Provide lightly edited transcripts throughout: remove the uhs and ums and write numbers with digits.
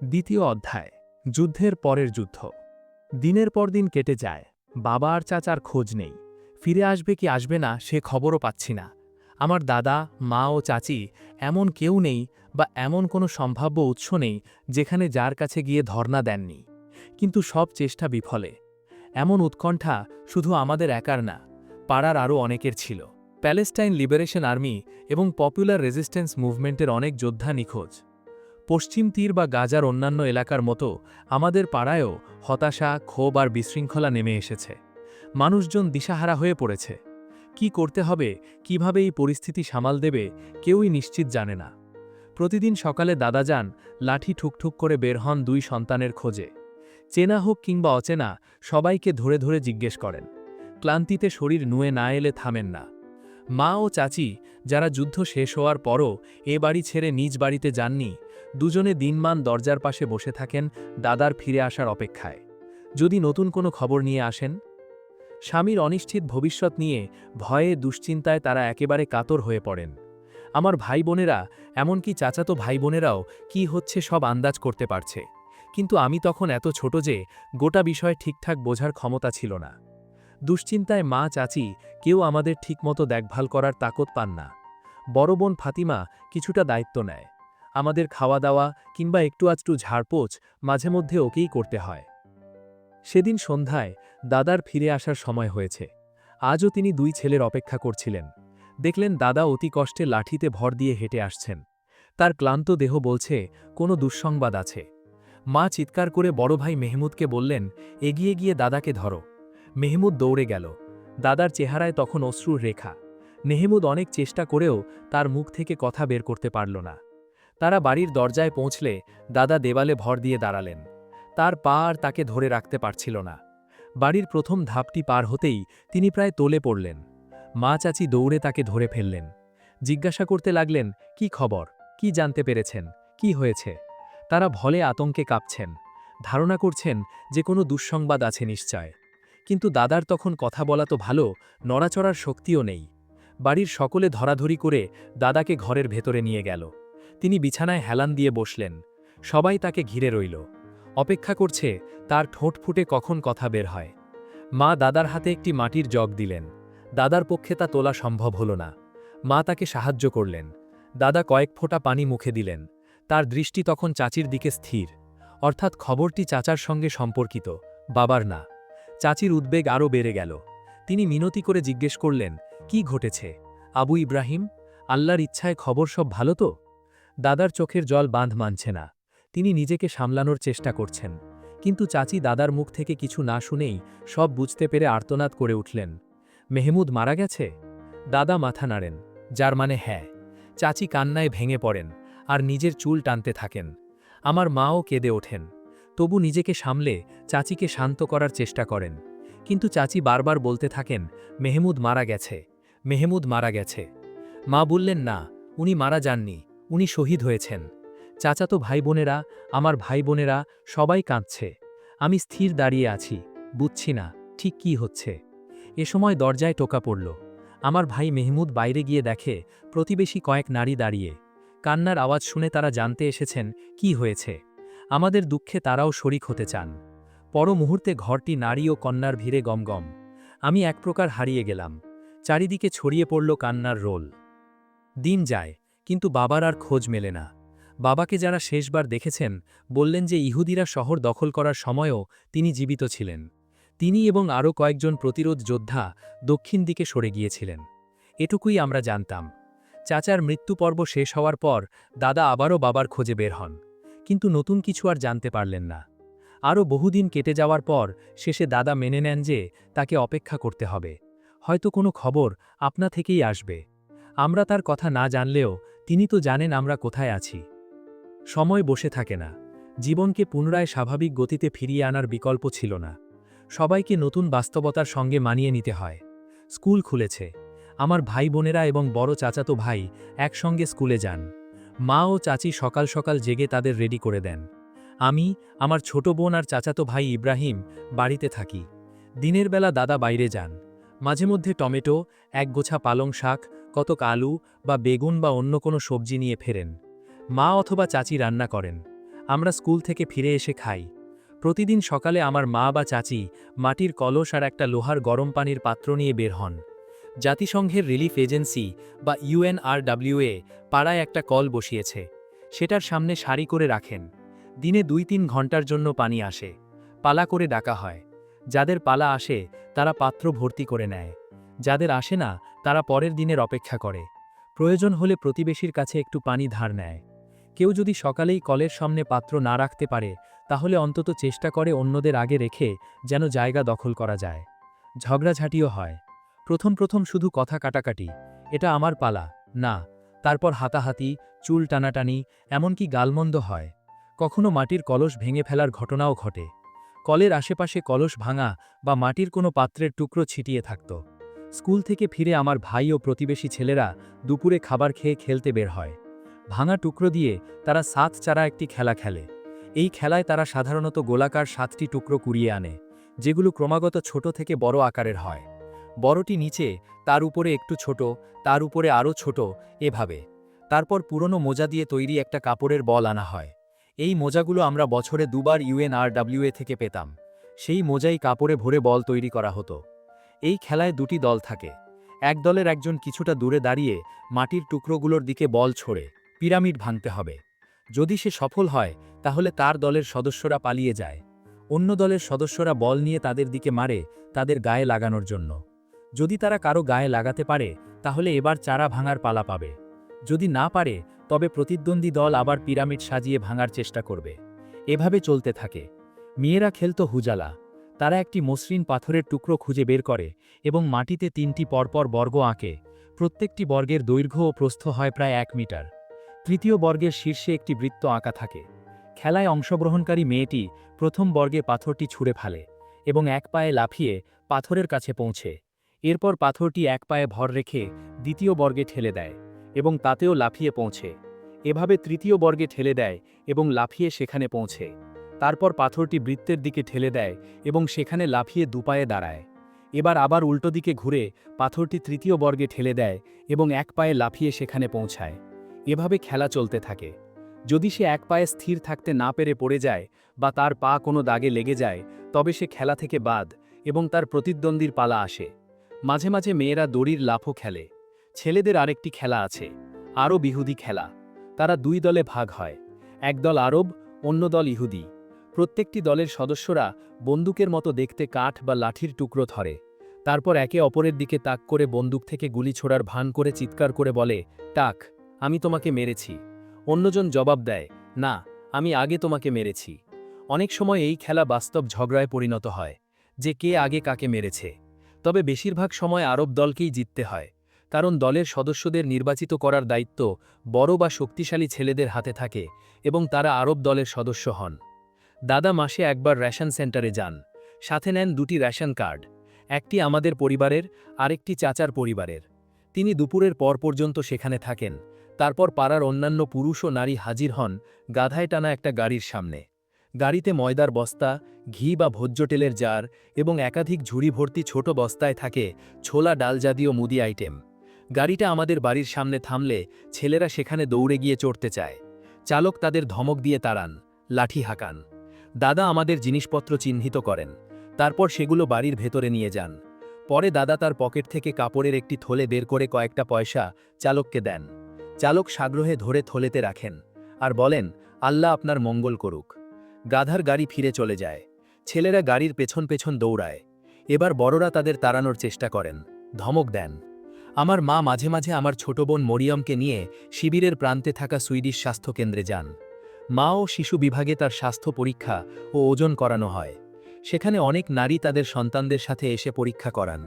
দ্বিতীয় অধ্যায়। যুদ্ধের পরের যুদ্ধ। দিনের পর দিন কেটে যায়। বাবা আর চাচার খোঁজ নেই। ফিরে আসবে কি আসবে না সে খবরও পাচ্ছি না। আমার দাদা, মা ও চাচি এমন কেউ নেই বা এমন কোনো সম্ভাব্য উৎস নেই যেখানে যার কাছে গিয়ে ধর্ণা দেননি। কিন্তু সব চেষ্টা বিফলে। এমন উৎকণ্ঠা শুধু আমাদের একার না, পাড়ার আরও অনেকের ছিল। প্যালেস্টাইন লিবারেশন আর্মি এবং পপুলার রেজিস্ট্যান্স মুভমেন্টের অনেক যোদ্ধা নিখোঁজ। পশ্চিম তীর বা গাজার অন্যান্য এলাকার মতো আমাদের পাড়ায়ও হতাশা, ক্ষোভ আর বিশৃঙ্খলা নেমে এসেছে। মানুষজন দিশাহারা হয়ে পড়েছে। কি করতে হবে, কিভাবে এই পরিস্থিতি সামাল দেবে, কেউই নিশ্চিত জানে না। প্রতিদিন সকালে দাদা যান, লাঠি ঠুকঠুক করে বের হন দুই সন্তানের খোঁজে। চেনা হোক কিংবা অচেনা, সবাইকে ধরে ধরে জিজ্ঞেস করেন। ক্লান্তিতে শরীর নুয়ে না এলে থামেন না। মা ও চাচি, যারা যুদ্ধ শেষ হওয়ার পরও এ বাড়ি ছেড়ে নিজ বাড়িতে যাননি, দুজনে দিনমান দরজার পাশে বসে থাকেন দাদার ফিরে আসার অপেক্ষায়। যদি নতুন কোনো খবর নিয়ে আসেন। স্বামীর অনিশ্চিত ভবিষ্যৎ নিয়ে ভয়ে দুশ্চিন্তায় তারা একেবারে কাতর হয়ে পড়েন। আমার ভাই বোনেরা, এমনকি চাচাতো ভাই বোনেরাও কি হচ্ছে সব আন্দাজ করতে পারছে। কিন্তু আমি তখন এত ছোট যে গোটা বিষয় ঠিকঠাক বোঝার ক্ষমতা ছিল না। দুশ্চিন্তায় মা, চাচি কেউ আমাদের ঠিকমতো দেখভাল করার তাকত পান না। বড় বোন ফাতিমা কিছুটা দায়িত্ব নেয়। আমাদের খাওয়া দাওয়া কিংবা একটু আধটু ঝাড়পোছ মাঝে মধ্যে ওকেই করতে হয়। সেদিন সন্ধ্যায় দাদার ফিরে আসার সময় হয়েছে। আজও তিনি দুই ছেলের অপেক্ষা করছিলেন। দেখলেন দাদা অতি কষ্টে লাঠিতে ভর দিয়ে হেঁটে আসছেন। তার ক্লান্ত দেহ বলছে কোনো দুঃসংবাদ আছে। মা চিৎকার করে বড় ভাই মেহমুদকে বললেন, এগিয়ে গিয়ে দাদাকে ধরো। মেহমুদ দৌড়ে গেল। দাদার চেহারায় তখন অশ্রুর রেখা। মেহমুদ অনেক চেষ্টা করেও তার মুখ থেকে কথা বের করতে পারল না। তারা বাড়ির দরজায় পৌঁছলে দাদা দেওয়ালে ভর দিয়ে দাঁড়ালেন। তার পা আর তাকে ধরে রাখতে পারছিল না। বাড়ির প্রথম ধাপটি পার হতেই তিনি প্রায় তোলে পড়লেন। মা, চাচি দৌড়ে তাকে ধরে ফেললেন। জিজ্ঞাসা করতে লাগলেন, কি খবর, কি জানতে পেরেছেন, কি হয়েছে। তারা ভলে আতঙ্কে কাঁপছেন, ধারণা করছেন যে কোনো দুঃসংবাদ আছে নিশ্চয়। কিন্তু দাদার তখন কথা বলা তো ভালো, নড়াচড়ার শক্তিও নেই। বাড়ির সকলে ধরাধরি করে দাদাকে ঘরের ভেতরে নিয়ে গেল। তিনি বিছানায় হেলান দিয়ে বসলেন। সবাই তাকে ঘিরে রইল, অপেক্ষা করছে তার ঠোঁট ফুটে কখন কথা বের হয়। মা দাদার হাতে একটি মাটির জগ দিলেন। দাদার পক্ষে তা তোলা সম্ভব হল না। মা তাকে সাহায্য করলেন। দাদা কয়েক ফোঁটা পানি মুখে দিলেন। তার দৃষ্টি তখন চাচির দিকে স্থির, অর্থাৎ খবরটি চাচার সঙ্গে সম্পর্কিত, বাবার না। চাচির উদ্বেগ আরও বেড়ে গেল। তিনি মিনতি করে জিজ্ঞেস করলেন, কি ঘটেছে আবু ইব্রাহিম? আল্লাহর ইচ্ছায় খবর সব ভালো তো? দাদার চোখের জল বাঁধ মানছে না। তিনি নিজেকে সামলানোর চেষ্টা করছেন। কিন্তু চাচি দাদার মুখ থেকে কিছু না শুনেই সব বুঝতে পেরে আর্তনাদ করে উঠলেন, মেহমুদ মারা গেছে? দাদা মাথা নাড়েন, যার মানে হ্যাঁ। চাচি কান্নায় ভেঙে পড়েন আর নিজের চুল টানতে থাকেন। আমার মাও কেঁদে ওঠেন। তবু নিজেকে সামলে চাচিকে শান্ত করার চেষ্টা করেন। কিন্তু চাচি বারবার বলতে থাকেন, মেহমুদ মারা গেছে, মেহমুদ মারা গেছে। মা বললেন, না, উনি মারা যাননি, উনি শহীদ হয়েছেন। চাচাতো ভাই বোনেরা, আমার ভাই বোনেরা সবাই কাঁদছে। আমি স্থির দাঁড়িয়ে আছি, বুঝছি না ঠিক কি হচ্ছে। এ সময় দরজায় টোকা পড়ল। আমার ভাই মেহমুদ বাইরে গিয়ে দেখে প্রতিবেশী কয়েক নারী দাঁড়িয়ে। কান্নার আওয়াজ শুনে তারা জানতে এসেছেন কি হয়েছে। আমাদের দুঃখে তারাও শরিক হতে চান। পর মুহূর্তে ঘরটি নারী ও কন্যার ভিড়ে গমগম। আমি এক প্রকার হারিয়ে গেলাম। চারিদিকে ছড়িয়ে পড়ল কান্নার রোল। দিন যায়, কিন্তু বাবার আর খোঁজ মেলে না। বাবাকে যারা শেষবার দেখেছেন বললেন যে ইহুদিরা শহর দখল করার সময়ও তিনি জীবিত ছিলেন। তিনি এবং আরও কয়েকজন প্রতিরোধ যোদ্ধা দক্ষিণ দিকে সরে গিয়েছিলেন। এটুকুই আমরা জানতাম। চাচার মৃত্যুপর্ব শেষ হওয়ার পর দাদা আবারও বাবার খোঁজে বের হন, কিন্তু নতুন কিছু আর জানতে পারলেন না। আরও বহুদিন কেটে যাওয়ার পর শেষে দাদা মেনে নেন যে তাকে অপেক্ষা করতে হবে, হয়তো কোনো খবর আপনা থেকেই আসবে। আমরা তার কথা না জানলেও তিনি তো জানেন আমরা কোথায় আছি। সময় বসে থাকে না। জীবনকে পুনরায় স্বাভাবিক গতিতে ফিরিয়ে আনার বিকল্প ছিল না। সবাইকে নতুন বাস্তবতার সঙ্গে মানিয়ে নিতে হয়। স্কুল খুলেছে। আমার ভাই বোনেরা এবং বড় চাচাতো ভাই একসঙ্গে স্কুলে যান। মা ও চাচি সকাল সকাল জেগে তাদের রেডি করে দেন। আমি, আমার ছোট বোন আর চাচাতো ভাই ইব্রাহিম বাড়িতে থাকি। দিনের বেলা দাদা বাইরে যান। মাঝে মধ্যে টমেটো, এক গোছা পালং শাক, কতক আলু বা বেগুন বা অন্য কোনো সবজি নিয়ে ফেরেন। মা অথবা চাচি রান্না করেন। আমরা স্কুল থেকে ফিরে এসে খাই। প্রতিদিন সকালে আমার মা বা চাচি মাটির কলস আর একটা লোহার গরম পানির পাত্র নিয়ে বের হন। জাতিসংঘের রিলিফ এজেন্সি বা UNRWA পাড়ায় একটা কল বসিয়েছে, সেটার সামনে সারি করে রাখেন। দিনে 2-3 ঘন্টার জন্য পানি আসে। পালা করে ডাকা হয়। যাদের পালা আসে তারা পাত্র ভর্তি করে নেয়, যাদের আসে না তারা পরের দিনের অপেক্ষা করে। প্রয়োজন হলে প্রতিবেশীর কাছে একটু পানি ধার নেয়। কেউ যদি সকালেই কলের সামনে পাত্র না রাখতে পারে তাহলে অন্তত চেষ্টা করে অন্যদের আগে রেখে যেন জায়গা দখল করা যায়। ঝগড়াঝাটিও হয়। প্রথম প্রথম শুধু কথা কাটাকাটি, এটা আমার পালা, না, তারপর হাতাহাতি, চুল টানাটানি, এমনকি গালমন্দ হয়। কখনো মাটির কলস ভেঙে ফেলার ঘটনাও ঘটে। কলের আশেপাশে কলস ভাঙা বা মাটির কোনো পাত্রের টুকরো ছিটিয়ে থাকত। স্কুল থেকে ফিরে আমার ভাই ও প্রতিবেশী ছেলেরা দুপুরে খাবার খেয়ে খেলতে বের হয়। ভাঙা টুকরো দিয়ে তারা 7 চারা একটি খেলা খেলে। এই খেলায় তারা সাধারণত গোলাকার 7টি টুকরো কুড়িয়ে আনে, যেগুলো ক্রমাগত ছোট থেকে বড় আকারের হয়। বড়টি নিচে, তার উপরে একটু ছোট, তার উপরে আরও ছোট, এভাবে। তারপর পুরনো মোজা দিয়ে তৈরি একটা কাপড়ের বল আনা হয়। এই মোজাগুলো আমরা বছরে 2বার UNRWA থেকে পেতাম। সেই মোজাই কাপড়ে ভরে বল তৈরি করা হতো। এই খেলায় 2টি দল থাকে। এক দলের একজন কিছুটা দূরে দাঁড়িয়ে মাটির টুকরোগুলোর দিকে বল ছোড়ে, পিরামিড ভাঙতে হবে। যদি সে সফল হয় তাহলে তার দলের সদস্যরা পালিয়ে যায়। অন্য দলের সদস্যরা বল নিয়ে তাদের দিকে মারে, তাদের গায়ে লাগানোর জন্য। যদি তারা কারো গায়ে লাগাতে পারে তাহলে এবার চারা ভাঙার পালা পাবে। যদি না পারে তবে প্রতিদ্বন্দ্বী দল আবার পিরামিড সাজিয়ে ভাঙার চেষ্টা করবে। এভাবে চলতে থাকে। মেয়েরা খেলত হুজালা। তারা একটি মসৃণ পাথরের টুকরো খুঁজে বের করে এবং মাটিতে 3টি পরপর বর্গ আঁকে। প্রত্যেকটি বর্গের দৈর্ঘ্য ও প্রস্থ হয় প্রায় 1 মিটার। তৃতীয় বর্গের শীর্ষে একটি বৃত্ত আঁকা থাকে। খেলায় অংশগ্রহণকারী মেয়েটি প্রথম বর্গে পাথরটি ছুঁড়ে ফেলে এবং এক পায়ে লাফিয়ে পাথরের কাছে পৌঁছে। এরপর পাথরটি এক পায়ে ভর রেখে দ্বিতীয় বর্গে ঠেলে দেয় এবং তাতেও লাফিয়ে পৌঁছে। এভাবে তৃতীয় বর্গে ঠেলে দেয় এবং লাফিয়ে সেখানে পৌঁছে। তারপর পাথরটি বৃত্তের দিকে ঠেলে দেয় এবং সেখানে লাফিয়ে দুপায়ে দাঁড়ায়। এবার আবার উল্টো দিকে ঘুরে পাথরটি তৃতীয় বর্গে ঠেলে দেয় এবং এক পায়ে লাফিয়ে সেখানে পৌঁছায়। এভাবে খেলা চলতে থাকে। যদি সে এক পায়ে স্থির থাকতে না পেরে পড়ে যায় বা তার পা কোনো দাগে লেগে যায় তবে সে খেলা থেকে বাদ এবং তার প্রতিদ্বন্দ্বীর পালা আসে। মাঝে মাঝে মেয়েরা দড়ির লাফও খেলে। ছেলেদের আরেকটি খেলা আছে, আরও ইহুদি খেলা। তারা 2 দলে ভাগ হয়, এক দল আরব, অন্য দল ইহুদি। প্রত্যেকটি দলের সদস্যরা বন্দুকের মতো দেখতে কাঠ বা লাঠির টুকরো ধরে। তারপর একে অপরের দিকে তাক করে বন্দুক থেকে গুলি ছোড়ার ভান করে চিৎকার করে বলে, টাক, আমি তোমাকে মেরেছি। অন্যজন জবাব দেয়, না, আমি আগে তোমাকে মেরেছি। অনেক সময় এই খেলা বাস্তব ঝগড়ায় পরিণত হয়, যে কে আগে কাকে মেরেছে। তবে বেশিরভাগ সময় আরব দলকেই জিততে হয়, কারণ দলের সদস্যদের নির্বাচিত করার দায়িত্ব বড় বা শক্তিশালী ছেলেদের হাতে থাকে এবং তারা আরব দলের সদস্য হন। দাদা মাসে একবার রেশন সেন্টারে যান। সাথে নেন 2টি রেশন কার্ড, একটি আমাদের পরিবারের, আরেকটি চাচার পরিবারের। তিনি দুপুরের পর পর্যন্ত সেখানে থাকেন। তারপর পাড়ার অন্যান্য পুরুষ ও নারী হাজির হন গাধায় টানা একটা গাড়ির সামনে। গাড়িতে ময়দার বস্তা, ঘি বা ভোজ্য তেলের জার এবং একাধিক ঝুড়ি ভর্তি ছোট বস্তায় থাকে ছোলা ডাল জাতীয় মুদি আইটেম। গাড়িটা আমাদের বাড়ির সামনে থামলে ছেলেরা সেখানে দৌড়ে গিয়ে চড়তে চায়। চালক তাদের ধমক দিয়ে তাড়ান, লাঠি হাঁকান। দাদা আমাদের জিনিসপত্র চিহ্নিত করেন, তারপর সেগুলো বাড়ির ভেতরে নিয়ে যান। পরে দাদা তার পকেট থেকে কাপড়ের একটি থলে বের করে কয়েকটা পয়সা চালককে দেন। চালক সাগ্রহে ধরে থলেতে রাখেন আর বলেন, আল্লাহ আপনার মঙ্গল করুক। গাধার গাড়ি ফিরে চলে যায়। ছেলেরা গাড়ির পেছন পেছন দৌড়ায়। এবার বড়রা তাদের তাড়ানোর চেষ্টা করেন, ধমক দেন। আমার মা মাঝে মাঝে আমার ছোট বোন মরিয়মকে নিয়ে শিবিরের প্রান্তে থাকা সুইডিশ স্বাস্থ্যকেন্দ্রে যান। মা ও শিশু বিভাগে তার স্বাস্থ্য পরীক্ষা ও ওজন করানো হয়। সেখানে অনেক নারী তাদের সন্তানদের সাথে এসে পরীক্ষা করান।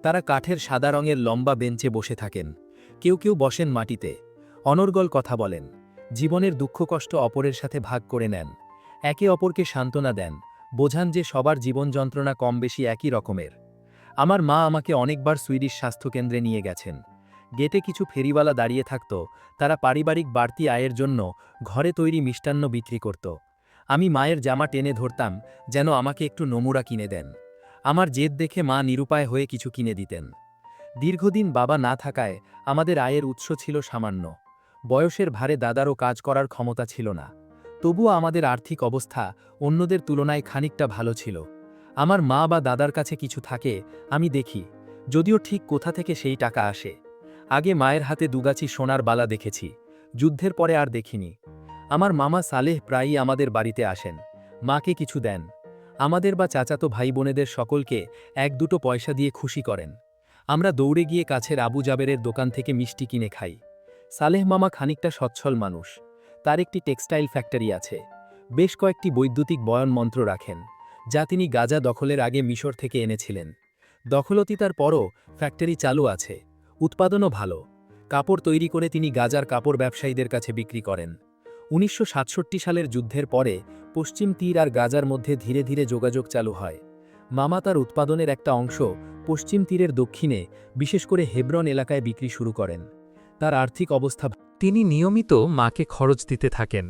তারা কাঠের সাদা রঙের লম্বা বেঞ্চে বসে থাকেন। কেউ কেউ বসেন মাটিতে। অনর্গল কথা বলেন। জীবনের দুঃখ কষ্ট অপরের সাথে ভাগ করে নেন। একে অপরকে সান্ত্বনা দেন, বোঝান যে সবার জীবন যন্ত্রণা কম বেশি একই রকমের। আমার মা আমাকে অনেকবার সুইডিশ স্বাস্থ্যকেন্দ্রে নিয়ে গেছেন। গেটে কিছু ফেরিওয়ালা দাঁড়িয়ে থাকত, তারা পারিবারিক বাড়তি আয়ের জন্য ঘরে তৈরি মিষ্টান্ন বিক্রি করত। আমি মায়ের জামা টেনে ধরতাম যেন আমাকে একটু নমুরা কিনে দেন। আমার জেদ দেখে মা নিরুপায় হয়ে কিছু কিনে দিতেন। দীর্ঘদিন বাবা না থাকায় আমাদের আয়ের উৎস ছিল সামান্য। বয়সের ভারে দাদারও কাজ করার ক্ষমতা ছিল না। তবুও আমাদের আর্থিক অবস্থা অন্যদের তুলনায় খানিকটা ভালো ছিল। আমার মা বা দাদার কাছে কিছু থাকে, আমি দেখি, যদিও ঠিক কোথা থেকে সেই টাকা আসে। আগে মায়ের হাতে দুগাছি সোনার বালা দেখেছি, যুদ্ধের পরে আর দেখিনি। আমার মামা সালেহ প্রায়ই আমাদের বাড়িতে আসেন, মাকে কিছু দেন। আমাদের বা চাচাতো ভাই বোনেদের সকলকে এক দুটো পয়সা দিয়ে খুশি করেন। আমরা দৌড়ে গিয়ে কাছের আবু জাবেরের দোকান থেকে মিষ্টি কিনে খাই। সালেহ মামা খানিকটা সচ্ছল মানুষ, তার একটি টেক্সটাইল ফ্যাক্টরি আছে, বেশ কয়েকটি বৈদ্যুতিক বয়ন মন্ত্র রাখেন, যা তিনি গাজা দখলের আগে মিশর থেকে এনেছিলেন। দখলতিতার পরও ফ্যাক্টরি চালু আছে, উৎপাদনও ভালো। কাপড় তৈরি করে তিনি গাজার কাপড় ব্যবসায়ীদের কাছে বিক্রি করেন। ১৯৬৭ সালের যুদ্ধের পরে পশ্চিম তীর আর গাজার মধ্যে ধীরে ধীরে যোগাযোগ চালু হয়। মামা তার উৎপাদনের একটা অংশ পশ্চিম তীরের দক্ষিণে, বিশেষ করে হেব্রন এলাকায় বিক্রি শুরু করেন। তার আর্থিক অবস্থা, তিনি নিয়মিত মাকে খরচ দিতে থাকেন।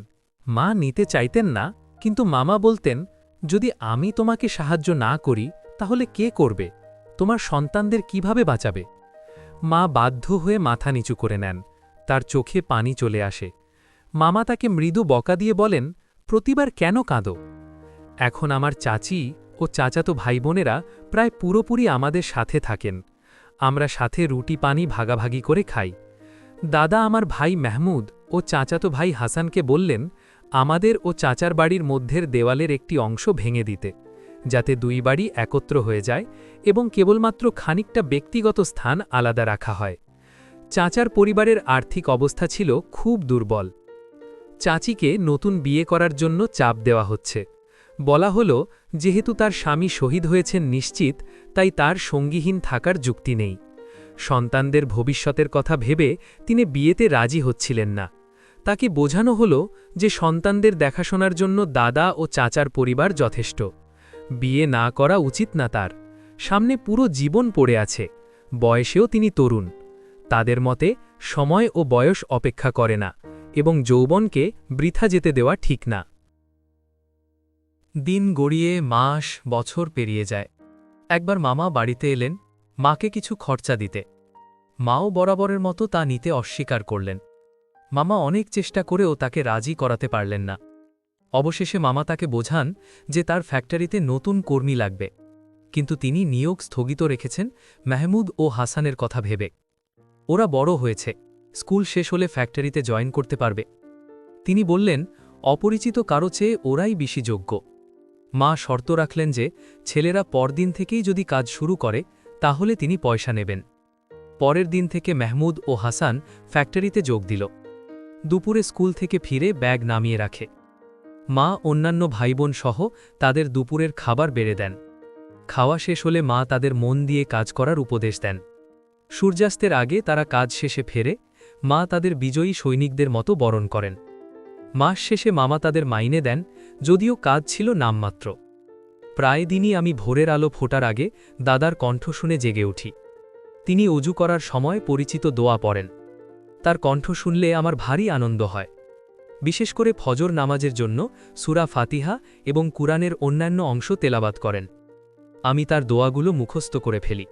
মা নিতে চাইতেন না, কিন্তু মামা বলতেন, যদি আমি তোমাকে সাহায্য না করি তাহলে কে করবে? তোমার সন্তানদের কিভাবে বাঁচাবে? মা বাধ্য হয়ে মাথা নিচু করে নেন, তার চোখে পানি চলে আসে। মামা তাকে মৃদু বকা দিয়ে বলেন, প্রতিবার কেন কাঁদো? এখন আমার চাচি ও চাচাতো ভাই বোনেরা প্রায় পুরোপুরি আমাদের সাথে থাকেন। আমরা সাথে রুটি পানি ভাগাভাগি করে খাই। দাদা আমার ভাই মেহমুদ ও চাচাতো ভাই হাসানকে বললেন, আমাদের ও চাচার বাড়ির মধ্যের দেওয়ালের একটি অংশ ভেঙে দিতে, যাতে দুই বাড়ি একত্র হয়ে যায় এবং কেবলমাত্র খানিকটা ব্যক্তিগত স্থান আলাদা রাখা হয়। চাচার পরিবারের আর্থিক অবস্থা ছিল খুব দুর্বল। চাচিকে নতুন বিয়ে করার জন্য চাপ দেওয়া হচ্ছে। বলা হলো, যেহেতু তার স্বামী শহীদ হয়েছেন নিশ্চিত, তাই তার সঙ্গীহীন থাকার যুক্তি নেই। সন্তানদের ভবিষ্যতের কথা ভেবে তিনি বিয়েতে রাজি হচ্ছিলেন না। তাকে বোঝানো হলো যে সন্তানদের দেখাশোনার জন্য দাদা ও চাচার পরিবার যথেষ্ট। বিয়ে না করা উচিত না তার, সামনে পুরো জীবন পড়ে আছে, বয়সেও তিনি তরুণ। তাদের মতে সময় ও বয়স অপেক্ষা করে না এবং যৌবনকে বৃথা যেতে দেওয়া ঠিক না। দিন গড়িয়ে মাস বছর পেরিয়ে যায়। একবার মামা বাড়িতে এলেন মাকে কিছু খরচা দিতে। মাও বরাবরের মতো তা নিতে অস্বীকার করলেন। মামা অনেক চেষ্টা করেও তাকে রাজি করাতে পারলেন না। অবশেষে মামা তাকে বোঝান যে তার ফ্যাক্টরিতে নতুন কর্মী লাগবে, কিন্তু তিনি নিয়োগ স্থগিত রেখেছেন মেহমুদ ও হাসানের কথা ভেবে। ওরা বড় হয়েছে, স্কুল শেষ হলে ফ্যাক্টরিতে জয়েন করতে পারবে। তিনি বললেন, অপরিচিত কারো চেয়ে ওরাই বেশি যোগ্য। মা শর্ত রাখলেন যে ছেলেরা পরদিন থেকেই যদি কাজ শুরু করে তাহলে তিনি পয়সা নেবেন। পরের দিন থেকে মেহমুদ ও হাসান ফ্যাক্টরিতে যোগ দিল। দুপুরে স্কুল থেকে ফিরে ব্যাগ নামিয়ে রাখে। মা অন্যান্য ভাইবোন সহ তাদের দুপুরের খাবার বেড়ে দেন। খাওয়া শেষ হলে মা তাদের মন দিয়ে কাজ করার উপদেশ দেন। সূর্যাস্তের আগে তারা কাজ শেষে ফেরে, মা তাদের বিজয়ী সৈনিকদের মতো বরণ করেন। মাস শেষে মামা তাদের মাইনে দেন, যদিও কাজ ছিল নামমাত্র। প্রায় দিনই আমি ভোরের আলো ফোটার আগে দাদার কণ্ঠ শুনে জেগে উঠি। তিনি অজু করার সময় পরিচিত দোয়া পড়েন। তার কণ্ঠ শুনলে আমার ভারী আনন্দ হয়। বিশেষ করে ফজর নামাজের জন্য সূরা ফাতিহা এবং কুরআনের অন্যান্য অংশ তেলাওয়াত করেন। আমি তার দোয়াগুলো মুখস্থ করে ফেলি,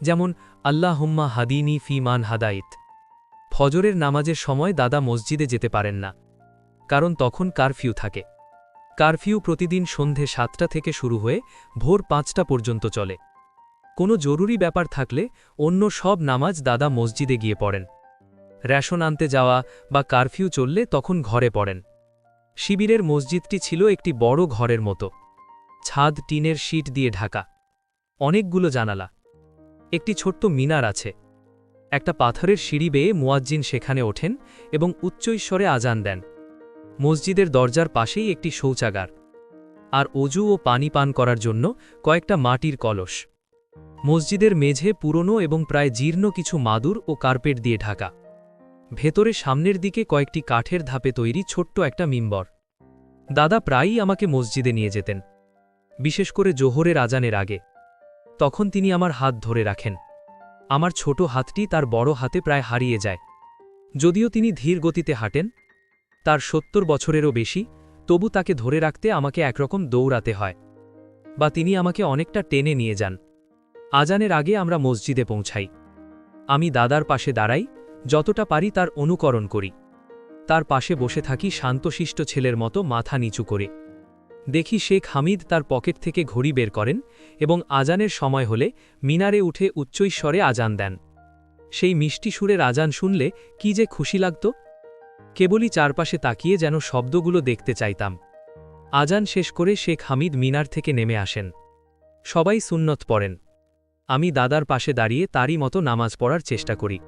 যেমন আল্লাহুম্মা হাদিনি ফি মান হাদাইত। ফজরের নামাজের সময় দাদা মসজিদে যেতে পারেন না, কারণ তখন কারফিউ থাকে। কারফিউ প্রতিদিন সন্ধে ৭টা থেকে শুরু হয়ে ভোর ৫টা পর্যন্ত চলে। কোনো জরুরি ব্যাপার থাকলে অন্য সব নামাজ দাদা মসজিদে গিয়ে পড়েন। রেশন আনতে যাওয়া বা কারফিউ চললে তখন ঘরে পড়েন। শিবিরের মসজিদটি ছিল একটি বড় ঘরের মতো, ছাদ টিনের শীট দিয়ে ঢাকা, অনেকগুলো জানালা, একটি ছোট্ট মিনার আছে। একটা পাথরের সিঁড়ি বেয়ে মুয়াজ্জিন সেখানে ওঠেন এবং উচ্চৈস্বরে আজান দেন। মসজিদের দরজার পাশেই একটি শৌচাগার, আর অজু ও পানি পান করার জন্য কয়েকটা মাটির কলস। মসজিদের মেঝে পুরনো এবং প্রায় জীর্ণ কিছু মাদুর ও কার্পেট দিয়ে ঢাকা। ভেতরে সামনের দিকে কয়েকটি কাঠের ধাপে তৈরি ছোট্ট একটা মিম্বর। দাদা প্রায়ই আমাকে মসজিদে নিয়ে যেতেন, বিশেষ করে জোহরের আজানের আগে। তখন তিনি আমার হাত ধরে রাখেন। আমার ছোট হাতটি তার বড় হাতে প্রায় হারিয়ে যায়। যদিও তিনি ধীর গতিতে হাঁটেন, তার ৭০ বছরেরও বেশি, তবু তাকে ধরে রাখতে আমাকে একরকম দৌড়াতে হয়, বা তিনি আমাকে অনেকটা টেনে নিয়ে যান। আজানের আগে আমরা মসজিদে পৌঁছাই। আমি দাদার পাশে দাঁড়াই, যতটা পারি তার অনুকরণ করি। তার পাশে বসে থাকি শান্তশিষ্ট ছেলের মতো মাথা নিচু করে। দেখি শেখ হামিদ তার পকেট থেকে ঘড়ি বের করেন এবং আজানের সময় হলে মিনারে উঠে উচ্চৈস্বরে আজান দেন। সেই মিষ্টি সুরের আজান শুনলে কি যে খুশি লাগত। কেবলই চারপাশে তাকিয়ে যেন শব্দগুলো দেখতে চাইতাম। আজান শেষ করে শেখ হামিদ মিনার থেকে নেমে আসেন। সবাই সুন্নত পড়েন। আমি দাদার পাশে দাঁড়িয়ে তারই মতো নামাজ পড়ার চেষ্টা করি।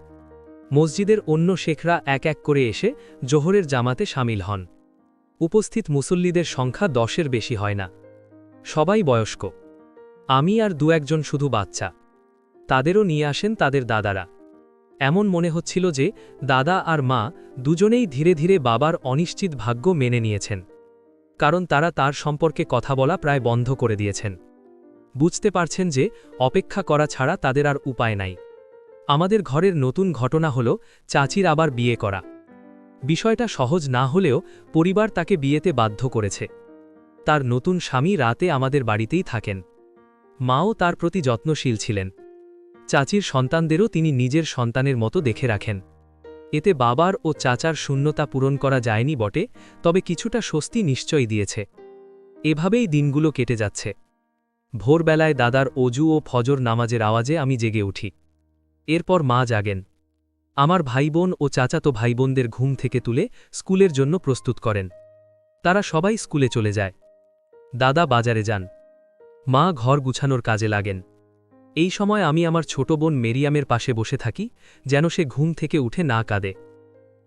মসজিদের অন্য শেখরা এক এক করে এসে জোহরের জামাতে সামিল হন। উপস্থিত মুসল্লিদের সংখ্যা 10-এর বেশি হয় না। সবাই বয়স্ক। আমি আর দু-একজন শুধু বাচ্চা। তাদেরও নিয়ে আসেন তাদের দাদারা। এমন মনে হচ্ছিল যে দাদা আর মা দুজনেই ধীরে ধীরে বাবার অনিশ্চিত ভাগ্য মেনে নিয়েছেন, কারণ তারা তার সম্পর্কে কথা বলা প্রায় বন্ধ করে দিয়েছেন। বুঝতে পারছেন যে অপেক্ষা করা ছাড়া তাদের আর উপায় নাই। আমাদের ঘরের নতুন ঘটনা হল চাচির আবার বিয়ে করা। বিষয়টা সহজ না হলেও পরিবার তাকে বিয়েতে বাধ্য করেছে। তার নতুন স্বামী রাতে আমাদের বাড়িতেই থাকেন। মাও তার প্রতি যত্নশীল ছিলেন। চাচির সন্তানদেরও তিনি নিজের সন্তানের মতো দেখে রাখেন। এতে বাবার ও চাচার শূন্যতা পূরণ করা যায়নি বটে, তবে কিছুটা স্বস্তি নিশ্চয়ই দিয়েছে। এভাবেই দিনগুলো কেটে যাচ্ছে। ভোরবেলায় দাদার অজু ও ফজর নামাজের আওয়াজে আমি জেগে উঠি। এরপর মা জাগেন। আমার ভাইবোন ও চাচাতো ভাইবোনদের ঘুম থেকে তুলে স্কুলের জন্য প্রস্তুত করেন। তারা সবাই স্কুলে চলে যায়। দাদা বাজারে যান। মা ঘর গুছানোর কাজে লাগেন। এই সময় আমি আমার ছোট বোন মেরিয়ামের পাশে বসে থাকি, যেন সে ঘুম থেকে উঠে না কাঁদে।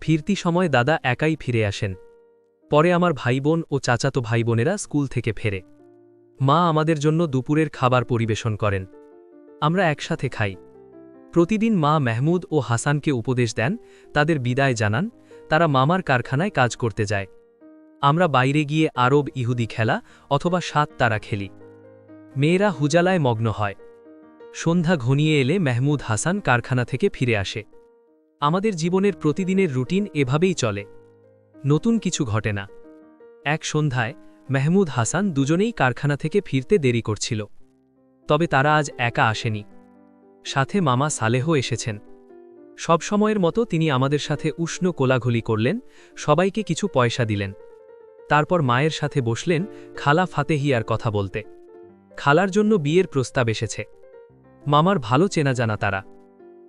ফিরতি সময় দাদা একাই ফিরে আসেন। পরে আমার ভাইবোন ও চাচাতো ভাইবোনেরা স্কুল থেকে ফেরে। মা আমাদের জন্য দুপুরের খাবার পরিবেশন করেন। আমরা একসাথে খাই। প্রতিদিন মা মেহমুদ ও হাসানকে উপদেশ দেন, তাদের বিদায় জানান। তারা মামার কারখানায় কাজ করতে যায়। আমরা বাইরে গিয়ে আরব ইহুদি খেলা অথবা সাত তারা খেলি। মেয়েরা হুজালায় মগ্ন হয়। সন্ধ্যা ঘনিয়ে এলে মেহমুদ হাসান কারখানা থেকে ফিরে আসে। আমাদের জীবনের প্রতিদিনের রুটিন এভাবেই চলে। নতুন কিছু ঘটে না। এক সন্ধ্যায় মেহমুদ হাসান দুজনেই কারখানা থেকে ফিরতে দেরি করছিল। তবে তারা আজ একা আসেনি। সাথে মামা সালেহ এসেছেন। সব সময়ের মতো তিনি আমাদের সাথে উষ্ণ কোলাঘুলি করলেন, সবাইকে কিছু পয়সা দিলেন। তারপর মায়ের সাথে বসলেন খালা ফাতেহিয়ার কথা বলতে। খালার জন্য বিয়ের প্রস্তাব এসেছে। মামার ভালো চেনা জানা তারা।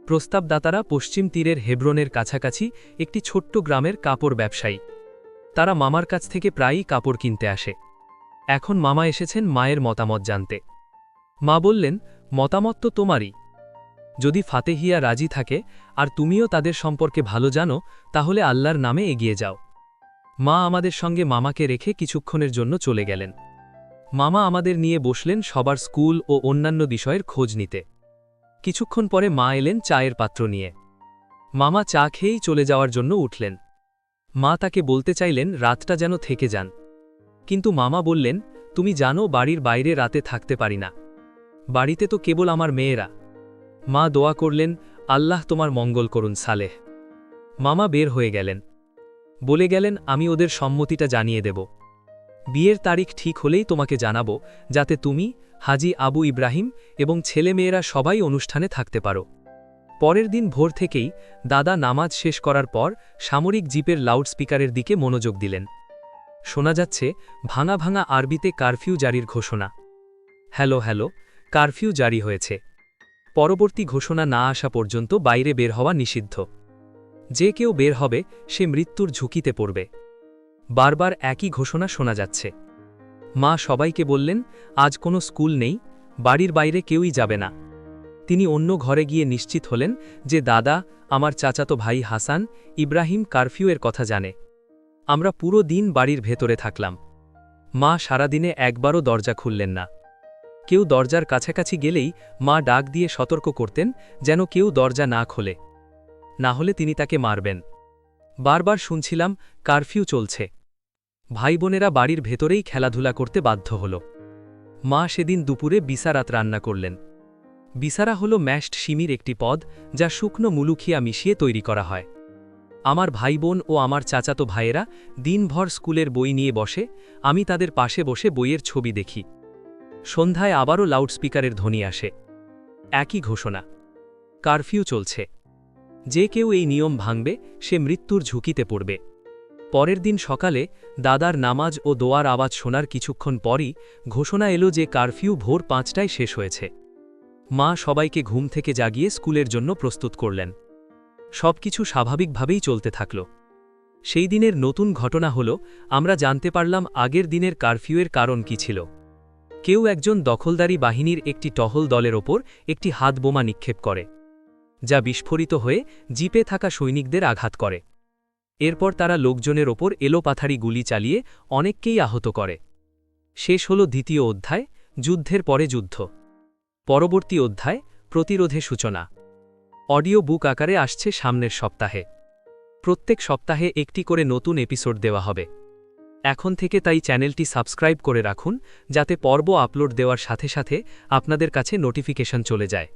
প্রস্তাবদাতারা পশ্চিম তীরের হেব্রনের কাছাকাছি একটি ছোট্ট গ্রামের কাপড় ব্যবসায়ী। তারা মামার কাছ থেকে প্রায়ই কাপড় কিনতে আসে। এখন মামা এসেছেন মায়ের মতামত জানতে। মা বললেন, মতামত তো তোমারই। যদি ফাতেহিয়া রাজি থাকে আর তুমিও তাদের সম্পর্কে ভালো জানো, তাহলে আল্লাহর নামে এগিয়ে যাও। মা আমাদের সঙ্গে মামাকে রেখে কিছুক্ষণের জন্য চলে গেলেন। মামা আমাদের নিয়ে বসলেন সবার স্কুল ও অন্যান্য বিষয়ের খোঁজ নিতে। কিছুক্ষণ পরে মা এলেন চায়ের পাত্র নিয়ে। মামা চা খেয়েই চলে যাওয়ার জন্য উঠলেন। মা তাকে বলতে চাইলেন রাতটা যেন থেকে যান, কিন্তু মামা বললেন, তুমি জানো বাড়ির বাইরে রাতে থাকতে পারি না। বাড়িতে তো কেবল আমার মেয়েরা। মা দোয়া করলেন, আল্লাহ তোমার মঙ্গল করুন সালেহ। মামা বের হয়ে গেলেন। বলে গেলেন, আমি ওদের সম্মতিটা জানিয়ে দেব। বিয়ের তারিখ ঠিক হলেই তোমাকে জানাবো, যাতে তুমি, হাজি আবু ইব্রাহিম এবং ছেলেমেয়েরা সবাই অনুষ্ঠানে থাকতে পারো। পরের দিন ভোর থেকেই দাদা নামাজ শেষ করার পর সামরিক জিপের লাউডস্পিকারের দিকে মনোযোগ দিলেন। শোনা যাচ্ছে ভাঙা ভাঙা আরবিতে কারফিউ জারির ঘোষণা। হ্যালো হ্যালো, কারফিউ জারি হয়েছে। পরবর্তী ঘোষণা না আসা পর্যন্ত বাইরে বের হওয়া নিষিদ্ধ। যে কেউ বের হবে সে মৃত্যুর ঝুঁকিতে পড়বে। বারবার একই ঘোষণা শোনা যাচ্ছে। মা সবাইকে বললেন, আজ কোনো স্কুল নেই, বাড়ির বাইরে কেউই যাবে না। তিনি অন্য ঘরে গিয়ে নিশ্চিত হলেন যে দাদা, আমার চাচাতো ভাই হাসান, ইব্রাহিম কারফিউয়ের কথা জানে। আমরা পুরো দিন বাড়ির ভেতরে থাকলাম। মা সারাদিনে একবারও দরজা খুললেন না। কেউ দরজার কাছাকাছি গেলেই মা ডাক দিয়ে সতর্ক করতেন যেন কেউ দরজা না খোলে, না হলে তিনি তাকে মারবেন। বারবার শুনছিলাম কারফিউ চলছে। ভাই বোনেরা বাড়ির ভেতরেই খেলাধুলা করতে বাধ্য হল। মা সেদিন দুপুরে বিসারাত রান্না করলেন। বিসারা হল ম্যাশড শিমির একটি পদ, যা শুকনো মুলুখিয়া মিশিয়ে তৈরি করা হয়। আমার ভাই বোন ও আমার চাচাতো ভাইয়েরা দিনভর স্কুলের বই নিয়ে বসে, আমি তাদের পাশে বসে বইয়ের ছবি দেখি। সন্ধ্যায় আবারও লাউডস্পিকারের ধ্বনি আসে। একই ঘোষণা, কারফিউ চলছে। যে কেউ এই নিয়ম ভাঙবে সে মৃত্যুর ঝুঁকিতে পড়বে। পরের দিন সকালে দাদার নামাজ ও দোয়ার আওয়াজ শোনার কিছুক্ষণ পরই ঘোষণা এলো যে কারফিউ ভোর 5টায় শেষ হয়েছে। মা সবাইকে ঘুম থেকে জাগিয়ে স্কুলের জন্য প্রস্তুত করলেন। সবকিছু স্বাভাবিকভাবেই চলতে থাকল। সেই দিনের নতুন ঘটনা হল, আমরা জানতে পারলাম আগের দিনের কারফিউয়ের কারণ কী ছিল। কেউ একজন দখলদারি বাহিনীর একটি টহল দলের ওপর একটি হাতবোমা নিক্ষেপ করে, যা বিস্ফোরিত হয়ে জিপে থাকা সৈনিকদের আঘাত করে। এরপর তারা লোকজনের ওপর এলোপাথারি গুলি চালিয়ে অনেককেই আহত করে। শেষ হল দ্বিতীয় অধ্যায়, যুদ্ধের পরে যুদ্ধ। পরবর্তী অধ্যায়, প্রতিরোধে সূচনা। অডিও বুক আকারে আসছে সামনের সপ্তাহে। প্রত্যেক সপ্তাহে একটি করে নতুন এপিসোড দেওয়া হবে এখন থেকে, তাই চ্যানেলটি সাবস্ক্রাইব করে রাখুন যাতে পর্ব আপলোড দেওয়ার সাথে সাথে আপনাদের কাছে নোটিফিকেশন চলে যায়।